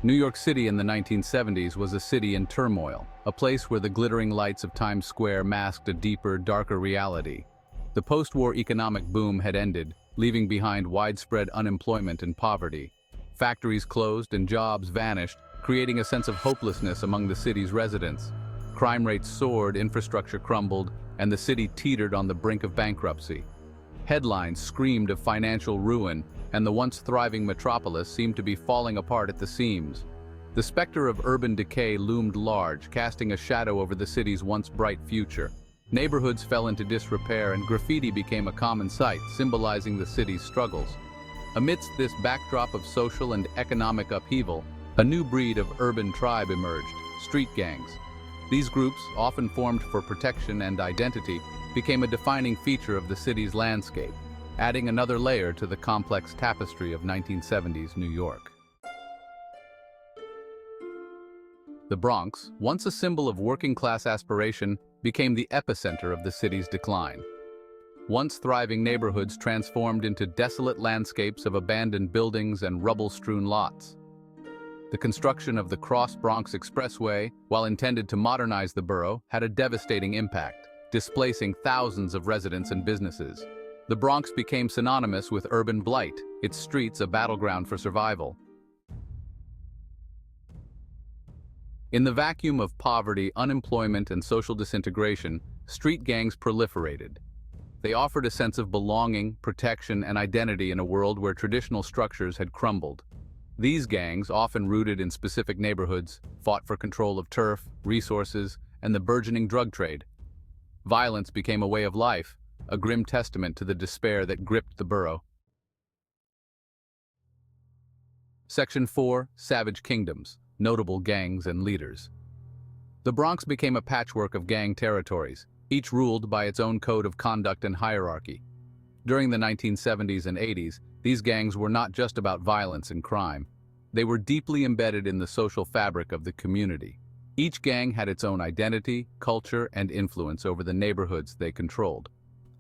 New York City in the 1970s was a city in turmoil, a place where the glittering lights of Times Square masked a deeper, darker reality. The post-war economic boom had ended, leaving behind widespread unemployment and poverty. Factories closed and jobs vanished, creating a sense of hopelessness among the city's residents. Crime rates soared, infrastructure crumbled, and the city teetered on the brink of bankruptcy. Headlines screamed of financial ruin, and the once thriving metropolis seemed to be falling apart at the seams. The specter of urban decay loomed large, casting a shadow over the city's once bright future. Neighborhoods fell into disrepair, and graffiti became a common sight, symbolizing the city's struggles. Amidst this backdrop of social and economic upheaval, a new breed of urban tribe emerged: street gangs. These groups, often formed for protection and identity, became a defining feature of the city's landscape, adding another layer to the complex tapestry of 1970s New York. The Bronx, once a symbol of working-class aspiration, became the epicenter of the city's decline. Once thriving neighborhoods transformed into desolate landscapes of abandoned buildings and rubble-strewn lots. The construction of the Cross Bronx Expressway, while intended to modernize the borough, had a devastating impact, displacing thousands of residents and businesses. The Bronx became synonymous with urban blight, its streets a battleground for survival. In the vacuum of poverty, unemployment, and social disintegration, street gangs proliferated. They offered a sense of belonging, protection, and identity in a world where traditional structures had crumbled. These gangs, often rooted in specific neighborhoods, fought for control of turf, resources, and the burgeoning drug trade. Violence became a way of life, a grim testament to the despair that gripped the borough. Section 4. Savage Kingdoms: Notable Gangs and Leaders. The Bronx became a patchwork of gang territories, each ruled by its own code of conduct and hierarchy. During the 1970s and 80s, these gangs were not just about violence and crime. They were deeply embedded in the social fabric of the community. Each gang had its own identity, culture, and influence over the neighborhoods they controlled.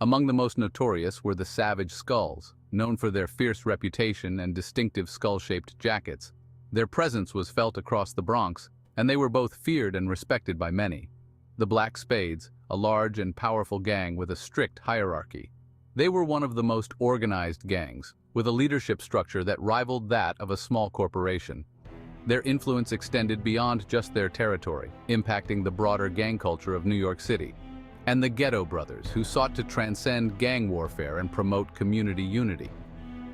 Among the most notorious were the Savage Skulls, known for their fierce reputation and distinctive skull-shaped jackets. Their presence was felt across the Bronx, and they were both feared and respected by many. The Black Spades, a large and powerful gang with a strict hierarchy. They were one of the most organized gangs, with a leadership structure that rivaled that of a small corporation. Their influence extended beyond just their territory, impacting the broader gang culture of New York City. And the Ghetto Brothers, who sought to transcend gang warfare and promote community unity.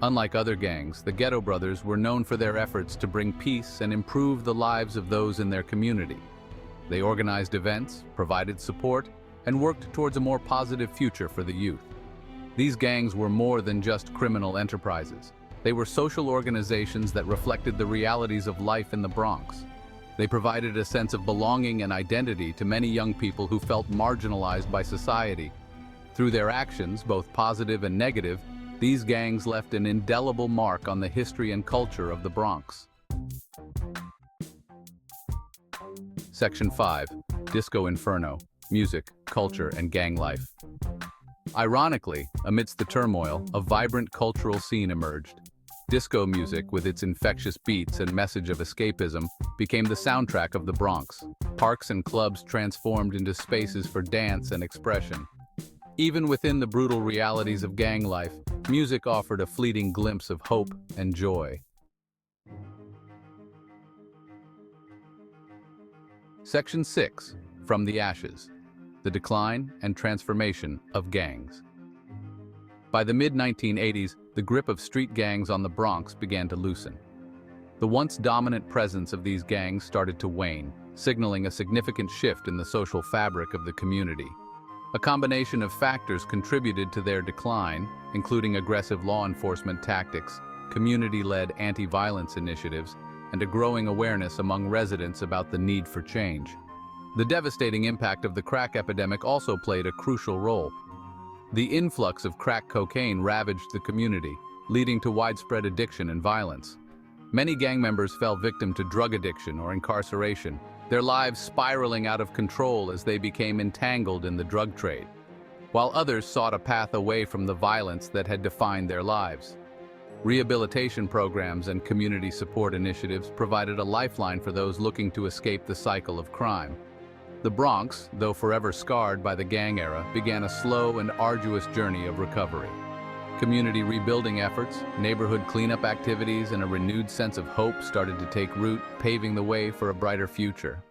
Unlike other gangs, the Ghetto Brothers were known for their efforts to bring peace and improve the lives of those in their community. They organized events, provided support, and worked towards a more positive future for the youth. These gangs were more than just criminal enterprises. They were social organizations that reflected the realities of life in the Bronx. They provided a sense of belonging and identity to many young people who felt marginalized by society. Through their actions, both positive and negative, these gangs left an indelible mark on the history and culture of the Bronx. Section 5. Disco Inferno: Music, Culture, and Gang Life. Ironically, amidst the turmoil, a vibrant cultural scene emerged. Disco music, with its infectious beats and message of escapism, became the soundtrack of the Bronx. Parks and clubs transformed into spaces for dance and expression. Even within the brutal realities of gang life, music offered a fleeting glimpse of hope and joy. Section 6. From the Ashes: The Decline and Transformation of Gangs. By the mid-1980s, the grip of street gangs on the Bronx began to loosen. The once dominant presence of these gangs started to wane, signaling a significant shift in the social fabric of the community. A combination of factors contributed to their decline, including aggressive law enforcement tactics, community-led anti-violence initiatives, and a growing awareness among residents about the need for change. The devastating impact of the crack epidemic also played a crucial role. The influx of crack cocaine ravaged the community, leading to widespread addiction and violence. Many gang members fell victim to drug addiction or incarceration, their lives spiraling out of control as they became entangled in the drug trade, while others sought a path away from the violence that had defined their lives. Rehabilitation programs and community support initiatives provided a lifeline for those looking to escape the cycle of crime. The Bronx, though forever scarred by the gang era, began a slow and arduous journey of recovery. Community rebuilding efforts, neighborhood cleanup activities, and a renewed sense of hope started to take root, paving the way for a brighter future.